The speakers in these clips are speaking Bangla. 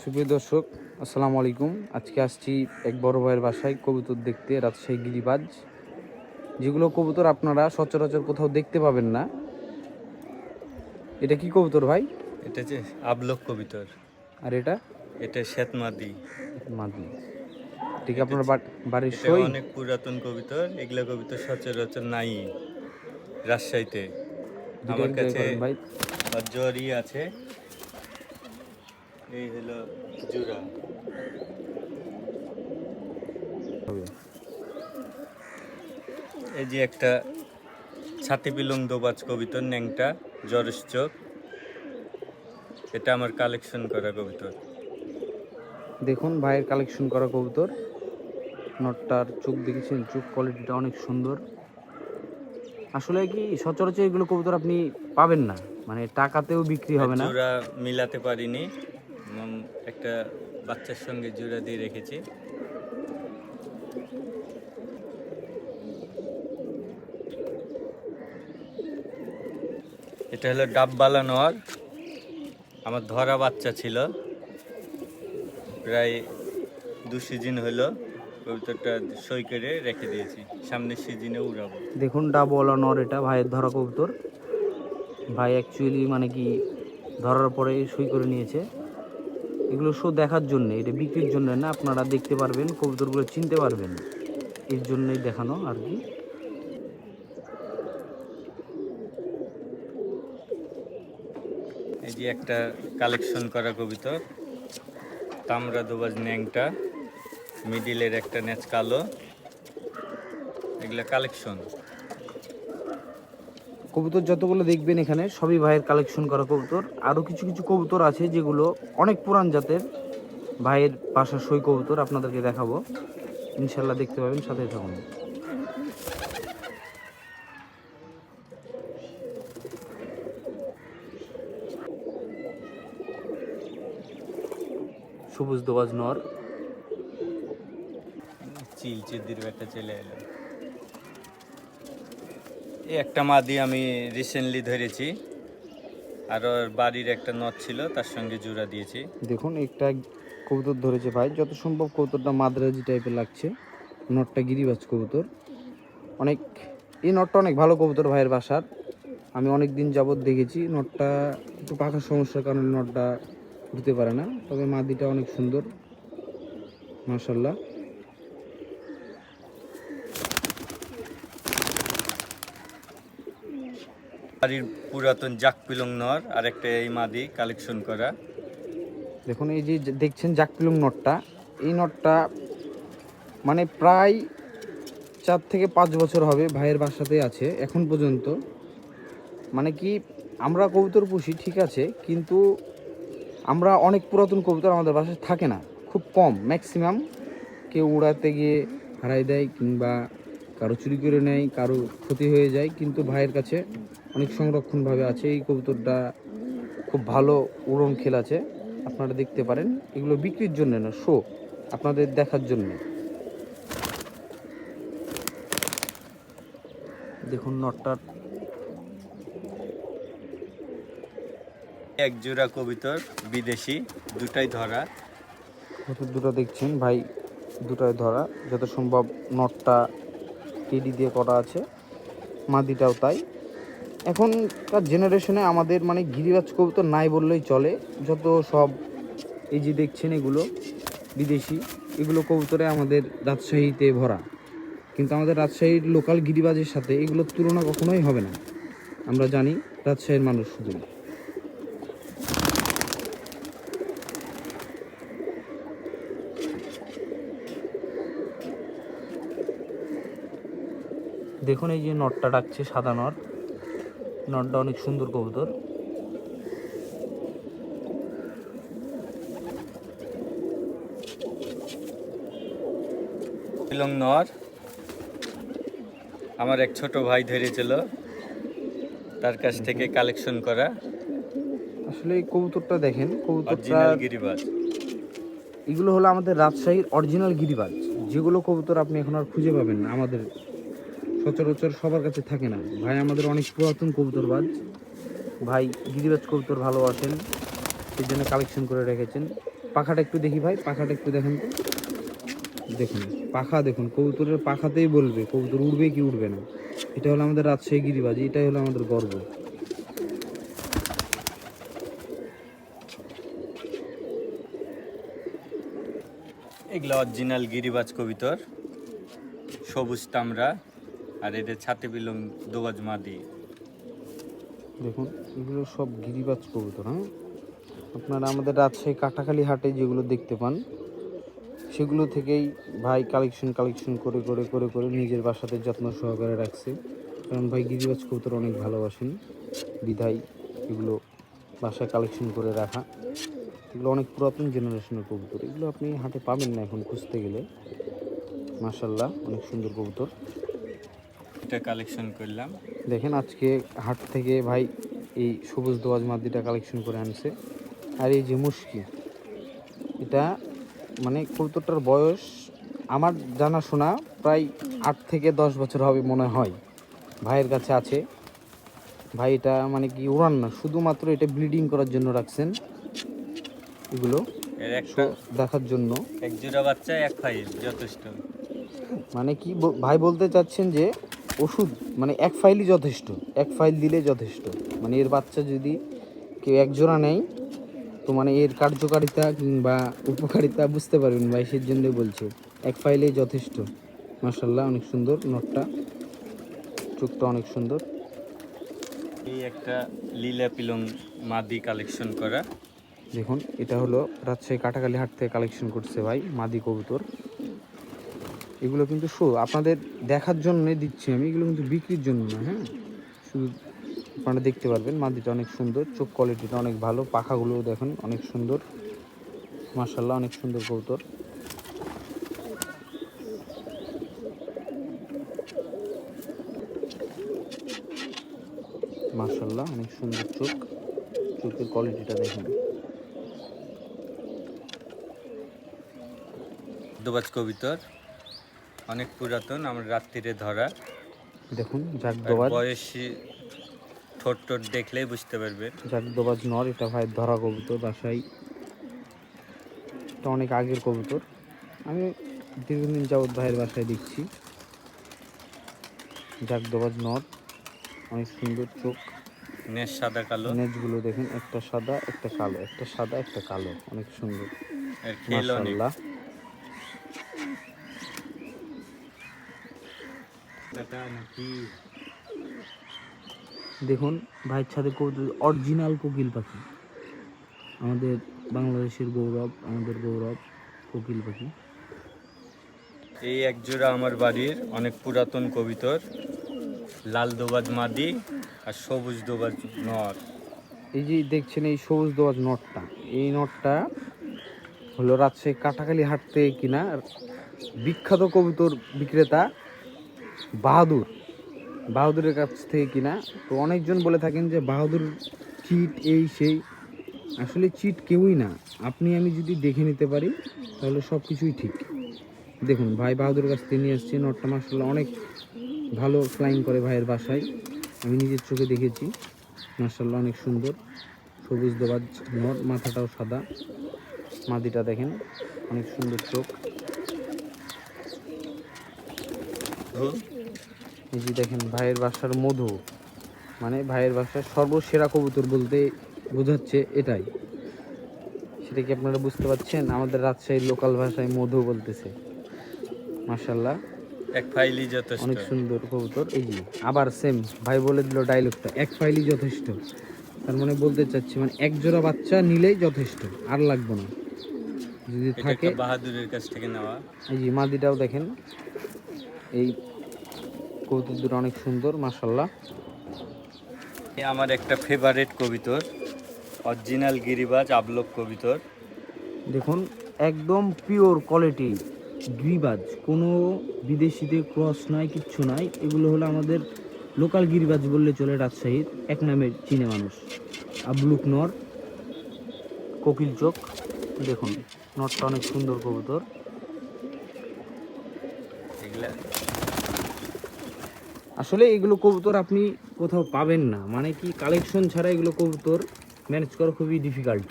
সুপ্রিয় দর্শক, আসসালামু আলাইকুম। আজকে আসছি এক বড় ভাইয়ের বাসায় কবুতর দেখতে, রাজশাহী গিরিবাজ। যেগুলো কবুতর আপনারা সচরাচর কোথাও দেখতে পাবেন না। এটা কি কবুতর ভাই? এটা যে আবলক কবিতর, আর এটা এটা শ্বেতমাদি। মাদি। ঠিক এটা আপনার বাড়ির এটা সই? অনেক পুরাতন কবিতর, এগুলা কবিতর সচরাচর নাই রাজশাহীতে। দুটো আমার এক জায়গায় কাছে করেন ভাই। জ্বরই আছে। এই হলো জোড়া। এই যে একটা ছাতি পিলং দোবাজ কবিতর, ন্যাংটা জরস চোখ। এটা আমার কালেকশন করা কবিতর। দেখুন ভাইয়ের কালেকশন করা কবুতর। নটটার চোখ দেখেছেন? চোখ কোয়ালিটিটা অনেক সুন্দর। আসলে কি সচরাচর এগুলো কবুতর আপনি পাবেন না, মানে টাকাতেও বিক্রি হবে না। জোড়া মিলাতে পারিনি, একটা বাচ্চার সঙ্গে জোড়া দিয়ে রেখেছি। এটা হলো ডাববালা নর, আমার ধরা বাচ্চা ছিল, প্রায় 2 সিজন হলো। কবুতরটা সই করে রেখে দিয়েছি, সামনের সিজনে উড়াবো। দেখুন ডাবওয়ালা নর, এটা ভাইয়ের ধরা কবুতর। ভাই অ্যাকচুয়ালি মানে কি ধরার পরে সই করে নিয়েছে। এগুলো শো দেখার জন্য, এটা বিক্রির জন্য না। আপনারা দেখতে পারবেন, কবুতরগুলো চিনতে পারবেন, এর জন্যই দেখানো আর কি। এই যে একটা কালেকশন করা কবুতর, তামরা দোবাজ ন্যাংটা, মিডিলের একটা নেচ কালো, এগুলা কালেকশন। কবুতর যতগুলো দেখবেন এখানে সবই ভাইয়ের কালেকশন করা কবুতর। আরও কিছু কিছু কবুতর আছে যেগুলো অনেক পুরান জাতের, ভাইয়ের বাসার সই কবুতর আপনাদেরকে দেখাবো ইনশাল্লাহ, দেখতে পাবেন, সাথে থাকুন। সবুজ দোবাজ নর, চিলচিদ্দির একটা চলে এলো। এই একটা মাদি আমি রিসেন্টলি ধরেছি, আর ওর বাড়ির একটা নথ ছিল, তার সঙ্গে জোড়া দিয়েছি। দেখুন একটা কবুতর ধরেছে ভাই, যত সম্ভব কবুতরটা মাদ্রাজি টাইপের লাগছে। নটটা গিরিবাজ কবুতর, অনেক, এই নটটা অনেক ভালো কবুতর ভাইয়ের বাসার। আমি অনেক দিন যাবৎ দেখেছি। নটটা একটু পাখার সমস্যার কারণে নটটা উঠতে পারে না, তবে মাদিটা অনেক সুন্দর মাশাল্লাহ। বাড়ির পুরাতন জাক পিলং নর, আর একটা এই মাদি কালেকশন করা। দেখুন এই যে দেখছেন জাকপিলুং নটটা, এই নটটা মানে প্রায় 4 থেকে 5 বছর হবে ভাইয়ের বাসাতে আছে এখন পর্যন্ত। মানে কি আমরা কবুতর পুষি ঠিক আছে, কিন্তু আমরা অনেক পুরাতন কবুতর আমাদের বাসায় থাকে না, খুব কম, ম্যাক্সিমাম কেউ উড়াতে গিয়ে হারাই দেয়, কিংবা কারো চুরি করে নেয়, কারো ক্ষতি হয়ে যায়। কিন্তু ভাইয়ের কাছে অনেক সংরক্ষণভাবে আছে। এই কবুতরটা খুব ভালো উড়ন খেল আছে, আপনারা দেখতে পারেন। এগুলো বিক্রির জন্য না, শো, আপনাদের দেখার জন্য। দেখুন নটটার এক জোড়া কবিতর বিদেশি, দুটাই ধরা। দুটো দেখছেন ভাই, দুটোই ধরা। যত সম্ভব নটটা টেডি দিয়ে করা আছে, মাদিটাও তাই। এখনকার জেনারেশনে আমাদের মানে গিরিবাজ কবুতর নাই বললেই চলে। যত সব এই যে দেখছেন এগুলো বিদেশি, এগুলো কবুতরে আমাদের রাজশাহীতে ভরা। কিন্তু আমাদের রাজশাহীর লোকাল গিরিবাজের সাথে এগুলোর তুলনা কখনোই হবে না, আমরা জানি রাজশাহীর মানুষ শুধু। দেখুন এই যে নটটা ডাকছে, সাদা নট, নটটা অনেক সুন্দর কবুতর। পিলং নর আমার এক ছোট ভাই ধরেছিল, তার কাছ থেকে কালেকশন করা। আসলে এই কবুতরটা দেখেন, কবুতরটা অরিজিনাল গিরিবাজ। এগুলো হলো আমাদের রাজশাহীর অরিজিনাল গিরিবাজ, যেগুলো কবুতর আপনি এখন আর খুঁজে পাবেন না, আমাদের সচরাচর সবার কাছে থাকে না। ভাই আমাদের অনেক পুরাতন কবুতরবাজ, ভাই গিরিবাজ কবুতর ভালোবাসেন, সেই জন্য কালেকশন করে রেখেছেন। পাখাটা একটু দেখি ভাই, পাখাটা একটু দেখেন তো। দেখুন পাখা, দেখুন কবুতরের পাখাতেই বলবে কবুতর উড়বে কি উড়বে না। এটা হলো আমাদের রাজশাহী গিরিবাজ, এটাই হলো আমাদের গর্ব। এগুলো অরিজিনাল গিরিবাজ কবিতর, সবুজ তামরা, আর এদের ছাতে বিলং দোবাজ মাদি। দেখুন এগুলো সব গিরিবাজ কবুতর। হ্যাঁ, আপনারা আমাদের রাজশাহী কাটাখালী হাটে যেগুলো দেখতে পান সেগুলো থেকেই ভাই কালেকশন করে করে করে করে নিজের বাসাতে যত্ন সহকারে রাখছে। কারণ ভাই গিরিবাজ কবুতর অনেক ভালোবাসেন, বিধায় এগুলো বাসায় কালেকশন করে রাখা। এগুলো অনেক পুরাতন জেনারেশনের কবুতর, এগুলো আপনি হাটে পাবেন না এখন খুঁজতে গেলে। মাশাল্লাহ অনেক সুন্দর কবুতর। এটা কালেকশন করলাম। দেখেন আজকে হাট থেকে ভাই এই সবুজ দোয়াজ মাদিটা কালেকশন করে আনছে। আর এই যে মুশকি, এটা মানে কবুতরটার বয়স আমার জানাশোনা প্রায় 8 থেকে 10 বছর হবে মনে হয়। ভাইয়ের কাছে আছে। ভাই এটা মানে কি উড়ান না, শুধুমাত্র এটা ব্লিডিং করার জন্য রাখছেন এগুলো, এর একটা দেখার জন্য। এক জোড়া বাচ্চা এক ফাইল যথেষ্ট। মানে কি ভাই বলতে চাচ্ছেন যে ওষুধ মানে এক ফাইলই যথেষ্ট, এক ফাইল দিলে যথেষ্ট। মানে এর বাচ্চা যদি কেউ এক জোড়া নেয় তো মানে এর কার্যকারিতা কিংবা উপকারিতা বুঝতে পারবেন ভাই, সেই জন্যই বলছে এক ফাইলেই যথেষ্ট। মাশাল্লাহ অনেক সুন্দর নটটা, চোখটা অনেক সুন্দর। এই একটা লীলা পিলং মাদি কালেকশন করা। দেখুন এটা হলো রাজশাহী কাটাখালী হাট থেকে কালেকশন করছে ভাই মাদি কবুতর। এগুলো কিন্তু আপনাদের দেখার জন্যই দিচ্ছি আমি, এগুলো কিন্তু বিক্রির জন্য না। হ্যাঁ, শুধু আপনারা দেখতে পারবেন। মাদিটা অনেক সুন্দর, চোখ কোয়ালিটিটা অনেক ভালো, পাখাগুলোও দেখেন অনেক সুন্দর। মাশাল্লাহ অনেক সুন্দর কবুতর। মাশাল্লাহ অনেক সুন্দর চোখ, চোখের কোয়ালিটিটা দেখেন। দোবাজ কবিতর অনেক পুরাতন, আমরা রাত্রিরে ধরা। দেখুন জাক আর দোবাজ, বয়সী ঠোঁট টোট দেখলেই বুঝতে পারবেন। জাক দোবাজ নর, এটা ভাই ধরা কবুতর বাসায়। এটা অনেক আগের কবুতর, আমি দীর্ঘদিন যাবৎ ভাইয়ের বাসায় দেখছি। জাক দোবাজ নর, অনেক সুন্দর চোখ। নেশ সাদা কালো। নেজগুলো দেখেন, একটা সাদা একটা কালো, একটা সাদা একটা কালো, অনেক সুন্দর। আর খেল অনেক। মাশাআল্লাহ। দেখুন ভাইয়ের ছাদে কবুতর অরিজিনাল কোকিল পাখি, আমাদের বাংলাদেশের গৌরব, আমাদের গৌরব কোকিল পাখি। এই এক জোড়া আমার বাড়ির অনেক পুরাতন কবিতর, লাল দোবাজ মাদি আর সবুজ দোবাজ নর। এই যে দেখছেন এই সবুজ দোয়াজ নটটা, এই নটটা হলো রাজশাহী কাটাখালী হাট থেকে কিনা বিখ্যাত কবুতর বিক্রেতা বাহাদুরের কাছ থেকে কিনা। তো অনেকজন বলে থাকেন যে বাহাদুর চিট, এই সেই। আসলে চিট কেউই না, আপনি আমি যদি দেখে নিতে পারি তাহলে সব কিছুই ঠিক। দেখুন ভাই বাহাদুরের কাছ থেকে নিয়ে এসেছি নটটা, মাশাআল্লাহ অনেক ভালো ফ্লাইং করে ভাইয়ের বাসায়, আমি নিজের চোখে দেখেছি। মাশাআল্লাহ অনেক সুন্দর সবুজ দোবাজ নর, মাথাটাও সাদা। মাদিটা দেখেন অনেক সুন্দর চোখ। এই যে দেখেন ভাইয়ের বাসার মধু, মানে ভাইয়ের বাসার সর্বসেরা কবুতর বলতে বোঝাচ্ছে এটাই। সেটা কি আপনারা বুঝতে পারছেন? আমাদের রাজশাহীর লোকাল ভাষায় মধু বলতেছে। মাশাআল্লাহ এক ফাইলই যথেষ্ট। অনেক সুন্দর কবুতর। এই যে আবার সেম ভাই বলে দিল ডায়লগটা, এক ফাইলই যথেষ্ট। তার মানে বলতে চাচ্ছি মানে এক জোড়া বাচ্চা নিলেই যথেষ্ট, আর লাগবে না যদি এটা থাকে। একটা বাহাদুরের কাছ থেকে নেওয়া। এই যে মাদিটাও দেখেন, এই কবুতর দুটো অনেক সুন্দর মাশাআল্লাহ। আমার একটা ফেভারিট কবিতর, অরিজিনাল গিরিবাজ আবলক কবিতর। দেখুন একদম পিওর কোয়ালিটি গিরিবাজ, কোনো বিদেশিতে ক্রস নাই, কিচ্ছু নাই। এগুলো হলো আমাদের লোকাল গিরিবাজ বললে চলে, রাজশাহীর এক নামে চিনে মানুষ। আবলুক নর, কোকিল চোখ। দেখুন নরটা অনেক সুন্দর কবুতর। এগুলা আসলে এগুলো কবুতর আপনি কোথাও পাবেন না, মানে কি কালেকশন ছাড়া এগুলো কবুতর ম্যানেজ করা খুবই ডিফিকাল্ট।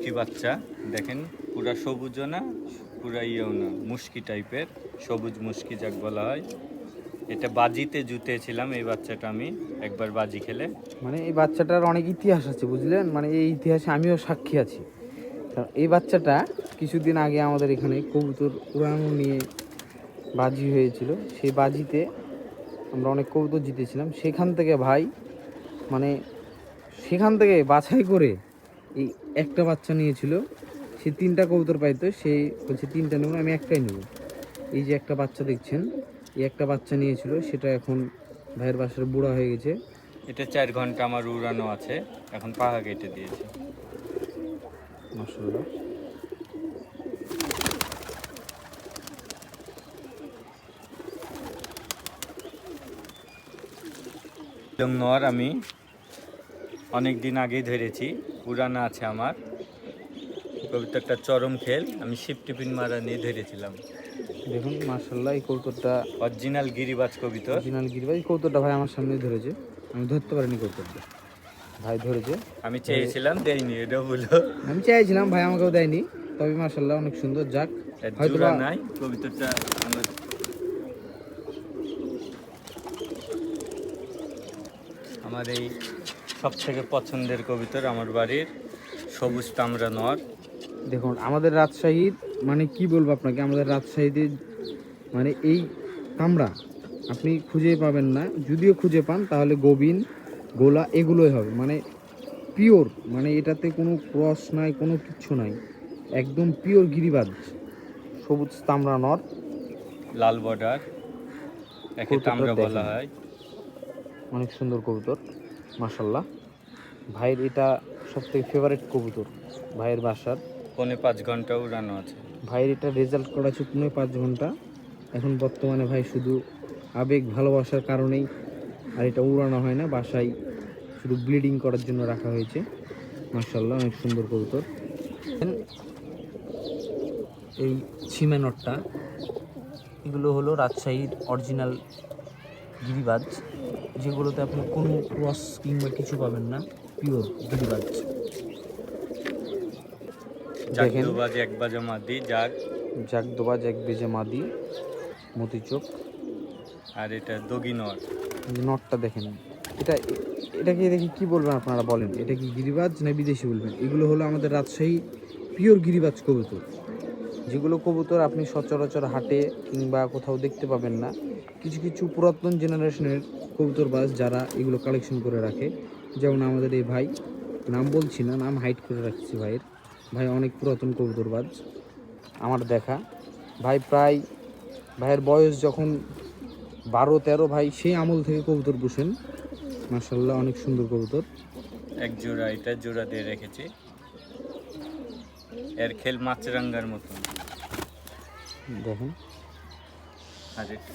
দেশি বাচ্চা, দেখেন পুরা সবুজও না পুরা ইয়েও না, মুশকি টাইপের, সবুজ মুশকি যাক বলা হয়। এটা বাজিতে জুতেছিলাম এই বাচ্চাটা আমি একবার বাজি খেলে। মানে এই বাচ্চাটার অনেক ইতিহাস আছে বুঝলেন, মানে এই ইতিহাসে আমিও সাক্ষী আছি। কারণ এই বাচ্চাটা কিছুদিন আগে আমাদের এখানে কবুতর উড়ানো নিয়ে বাজি হয়েছিল, সেই বাজিতে আমরা অনেক কবুতর জিতেছিলাম। সেখান থেকে ভাই মানে সেখান থেকে বাছাই করে এই একটা বাচ্চা নিয়েছিল। সে 3টা কবুতর পাইতো, সেই বলছে 3টা নেব, আমি একটাই নেব। এই যে একটা বাচ্চা দেখছেন, এই একটা বাচ্চা নিয়েছিল, সেটা এখন ভাইয়ের বাসার বুড়া হয়ে গেছে। এটা 4 ঘন্টা আমার উড়ানো আছে, এখন পাখা কেটে দিয়েছে। মাশাআল্লাহ। নর আমি অনেক দিন আগেই ধরেছি, উড়ানো আছে আমার। কবুতরটা চরম খেল, আমি শিফটিপিন মারা নিয়ে ধরেছিলাম। দেখুন মাশাআল্লাহ, এই কবুতরটা অরিজিনাল গিরিবাজ কবুতর। অরিজিনাল গিরিবাজ। এই কবুতরটা ভাই আমার সামনে ধরেছে, আমি ধরতে পারিনি কবুতরটা, ভাই ধরেছে। আমি চেয়েছিলাম, দেয়নি, এটা বলো। আমি চাইছিলাম, ভাই আমাকেও দেয়নি, তবে মাশাআল্লাহ অনেক সুন্দর। যাক হয়তো জোড়া নাই কবুতরটা। আমার এই সব থেকে পছন্দের কবুতর আমার বাড়ির সবুজ তামরা নর। দেখুন আমাদের রাজশাহীর, মানে কি বলবো আপনাকে, আমাদের রাজশাহীতে মানে এই কামড়া আপনি খুঁজেই পাবেন না। যদিও খুঁজে পান তাহলে গোবিন, গোলা এগুলোই হবে, মানে পিওর, মানে এটাতে কোনো ক্রস নাই, কোনো কিচ্ছু নাই, একদম পিওর গিরিবাজ সবুজ তামরা নর। লাল বর্ডার, একে কবুতরটা তামরা বলা দেখেন। হয়। অনেক সুন্দর কবুতর মাশাআল্লাহ। ভাইয়ের এটা সবথেকে ফেভারিট কবুতর ভাইয়ের বাসার। 4.5 ঘন্টা উড়ানো আছে। ভাইয়ের এটা রেজাল্ট করা ছিল 5 ঘন্টা। এখন বর্তমানে ভাই শুধু আবেগ ভালোবাসার কারণেই আর এটা উড়ানো হয় না, বাসায় শুধু ব্লিডিং করার জন্য রাখা হয়েছে। মাশাআল্লাহ অনেক সুন্দর কবুতর। এই ছিমেনটটা, এগুলো হলো রাজশাহীর অরিজিনাল গিরিবাজ, যেগুলোতে আপনি কোনো ক্রস কিংবা কিছু পাবেন না, পিওর গিরিবাজ। দেখেন জাগদোবাজ এক বাজা মাদি, জাগদোবাজ এক বেজে মাদি, মতিচোখ। আর এটা দগি নর। নটটা দেখেন, এটাকে দেখে কি বলবেন আপনারা বলেন, এটা কি গিরিবাজ না বিদেশি বলবেন? এগুলো হলো আমাদের রাজশাহী পিওর গিরিবাজ কবুতর, যেগুলো কবুতর আপনি সচরাচর হাটে কিংবা কোথাও দেখতে পাবেন না। কিছু কিছু পুরাতন জেনারেশনের কবুতরবাজ যারা এগুলো কালেকশন করে রাখে, যেমন আমাদের এই ভাই, নাম বলছি না, নাম হাইড করে রাখছি ভাইয়ের। ভাই অনেক পুরাতন কবুতরবাজ আমার দেখা। ভাইয়ের বয়স যখন 12-13, ভাই সেই আমল থেকে কবুতর পুষেন। মাশাআল্লাহ অনেক সুন্দর কবুতর। এক জোড়া, এটা জোড়া দিয়ে রেখেছি। এর খেল মাছরাঙ্গার মতন। দেখেন আর এটা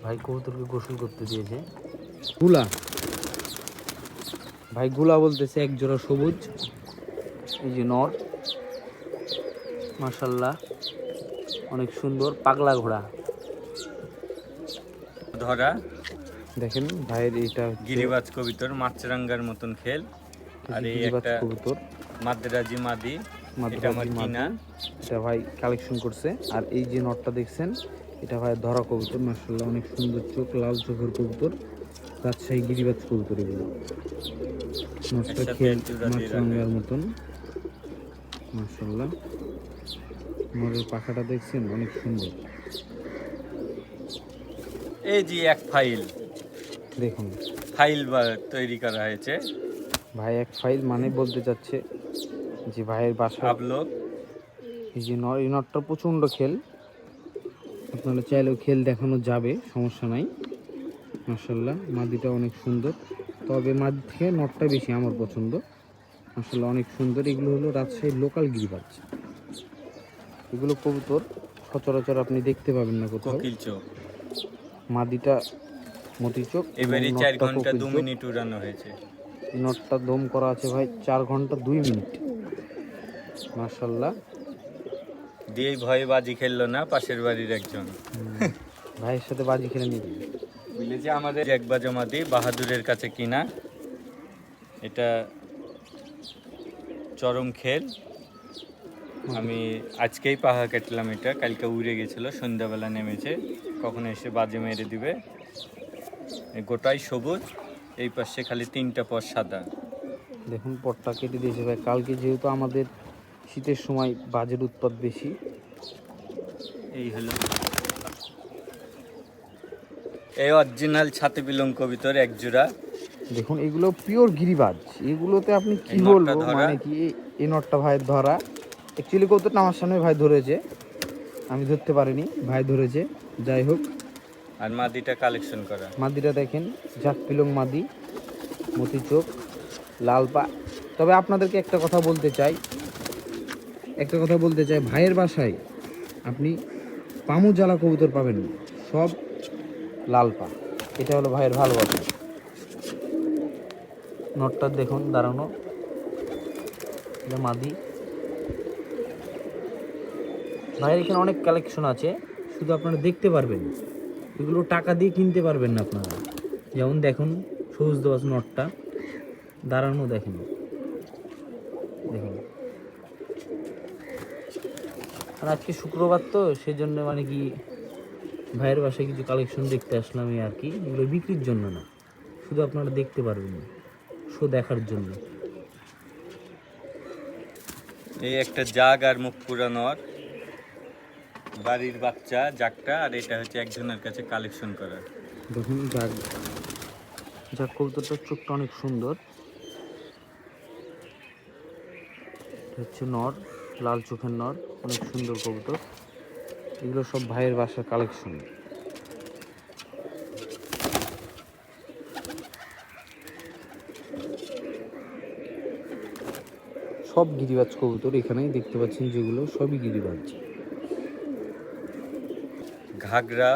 ভাই কবুতরকে গোসল করতে দিয়েছে। গুলা ভাই, গুলা বলতেছে এক জোড়া সবুজ, এই যে নর, মাশাআল্লাহ অনেক সুন্দর পাগলা ঘোড়া। ধরা দেখেন ভাইয়ের এইটা গিরিবাজ কবুতর, মাছরাঙ্গার মতন খেল। আর এই গিরিবাজ একটা কবুতর, মাদ্রাজি মাদি, এটা আমার কিনা। এটা ভাই কালেকশন করছে। আর এই যে নটটা দেখছেন, এটা ভাই ধরা কবুতর, মাশাআল্লাহ অনেক সুন্দর চোখ, লাল চোখের কবুতর, রাজশাহী গিরিবাজ কবুতর এগুলো। নটটা খেল মাছরাঙ্গার মতন, মাশাআল্লাহ। নরের পাখাটা দেখছেন অনেক সুন্দর। এই যে এক ফাইল দেখুন তৈরি করা হয়েছে। ভাই এক ফাইল মানে বলতে চাচ্ছে যে ভাইয়ের বাসা আপলোক। এই যে এই নটটা প্রচণ্ড খেল, আপনারা চাইলেও খেল দেখানো যাবে, সমস্যা নাই। মাশাআল্লাহ মাদিটা অনেক সুন্দর, তবে মাদি থেকে নটটা বেশি আমার পছন্দ। মাশাআল্লাহ অনেক সুন্দর। এগুলো হলো রাজশাহীর লোকাল গিরিবাজ। এগুলো কবুতর সচরাচর আপনি দেখতে পাবেন না কোথাও। কোকিল চোখ, মাদিটা মতিচোখ, এবারে 4 ঘন্টা 2 মিনিট উড়ানো হয়েছে। নটটা দম করা আছে ভাই 4 ঘন্টা 2 মিনিট। মাশাআল্লাহ দিয়েই ভয়ে বাজি খেললো না পাশের বাড়ির একজন। ভাইয়ের সাথে বাজি খেলে নিবি। বুঝলেছি আমাদের একবার জমাদি বাহাদুরের কাছে কিনা, এটা চরম খেল। আমি আজকেই পাহা কাটলাম, এটা কালকে উড়ে গেছিল, সন্ধ্যাবেলা নেমেছে, কখন এসে বাজে মেরে দিবে। এই গোটাই সবুজ, এই পাশে খালি 3টা পর সাদা। দেখুন পটটা কেটে দিয়েছে ভাই। কালকে যেহেতু আমাদের শীতের সময় বাজের উৎপাত বেশি। এই হলো এই অরিজিনাল ছাতি বিলঙ্ক ভিতর এক জোড়া। দেখুন এগুলো পিওর গিরিবাজ, এগুলোতে আপনি কি এই নটটা বলবো, ধরা। মানে কি এই নটটা ভাইয়ের ধরা। অ্যাকচুয়ালি কৌতুকটা আমার সামনে ভাই ধরেছে, আমি ধরতে পারিনি, ভাই ধরেছে। যাই হোক, আর মাদিটা কালেকশন করা। মাদিটা দেখেন, জাক পিলং মাদি, মতি চোখ, লাল পা। তবে আপনাদেরকে একটা কথা বলতে চাই, ভাইয়ের বাসায় আপনি পামু জ্বালা কবুতর পাবেন না, সব লাল পা। এটা হলো ভাইয়ের ভালোবাসা। নটটা দেখুন দাঁড়ানো, এটা মাদি। ভাইয়ের এখানে অনেক কালেকশন আছে, শুধু আপনারা দেখতে পারবেন, এগুলো টাকা দিয়ে কিনতে পারবেন না আপনারা। যেমন দেখুন সবুজ দোয়াশ নটটা দাঁড়ানো, দেখেন দেখুন। আর আজকে শুক্রবার তো সেজন্য মানে কি ভাইয়ের বাসায় কিছু কালেকশন দেখতে আসলাম এই আর কি। এগুলো বিক্রির জন্য না, শুধু আপনারা দেখতে পারবেন, শো দেখার জন্য। এই একটা জাগ আর মুখ পুরানোর বাড়ির বাচ্চা জাগটা, আর এটা হচ্ছে একজনের কাছে কালেকশন করা। দেখুন যাক, যাক কবুতরটার চোখটা অনেক সুন্দর। এটা হচ্ছে নর, লাল চোখের নর, অনেক সুন্দর কবুতর। এগুলো সব ভাইয়ের বাসার কালেকশন। সব গিরিবাজ কবুতর এখানেই দেখতে পাচ্ছেন, যেগুলো সবই গিরিবাজ। ঘাগরা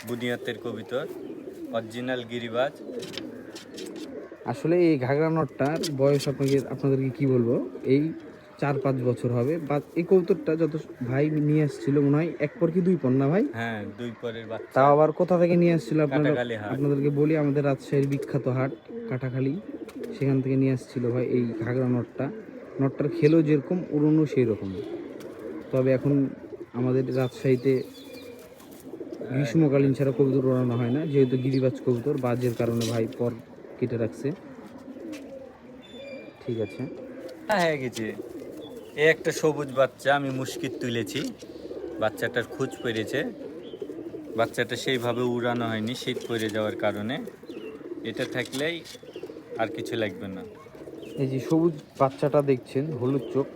বুনিয়াতের কবিতর, অরিজিনাল গিরিবাজ। আসলে এই ঘাগরা নটটার বয়স আপনাদেরকে কি বলবো, এই 4-5 বছর হবে। বা এই কবুতরটা যত ভাই নিয়ে আসছিল মনে হয় 1 পর কি 2 পর না ভাই? হ্যাঁ, 2 পরের বাচ্চা। তাও আবার কোথা থেকে নিয়ে আসছিল কাটাখালী হাট। আপনাদেরকে বলি, আমাদের রাজশাহীর বিখ্যাত হাট কাটাখালী, সেখান থেকে নিয়ে আসছিল ভাই এই ঘাগরা নটটা। নটটার খেলও যেরকম, উড়নও সেই রকম। তবে এখন আমাদের রাজশাহীতে গ্রীষ্মকালীন ছাড়া কবুতর ওড়ানো হয় না, যেহেতু গিরিবাজ কবুতর, বাজের কারণে ভাই পর কেটে রাখছে। ঠিক আছে, হয়ে গেছে। এই একটা সবুজ বাচ্চা আমি মুশকিল তুলেছি, বাচ্চাটার খোঁজ পেরেছে। বাচ্চাটা সেইভাবে উড়ানো হয়নি শীত পড়ে যাওয়ার কারণে। এটা থাকলেই আর কিছু লাগবে না। এই যে সবুজ বাচ্চাটা দেখছেন, হলুদ চোখ,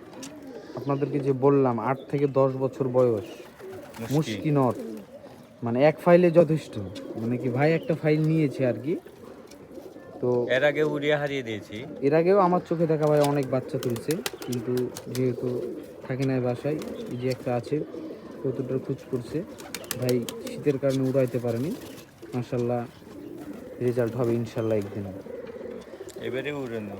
আপনাদেরকে যে বললাম 8 থেকে 10 বছর বয়স, মুশকি নট, মানে এক ফাইলে যথেষ্ট। মানে কি ভাই একটা ফাইল নিয়েছে আর কি। তো এর আগে উড়িয়ে হারিয়ে দিয়েছি। এর আগেও আমার চোখে দেখা ভাই অনেক বাচ্চা তুলছে, কিন্তু যেহেতু থাকে না বাসায়, এই যে একটা আছে কতটার খোঁজ করছে ভাই, শীতের কারণে উড়াইতে পারেনি। মাশাল্লাহ রেজাল্ট হবে ইনশাল্লাহ একদিন। এবারে উড়ানো।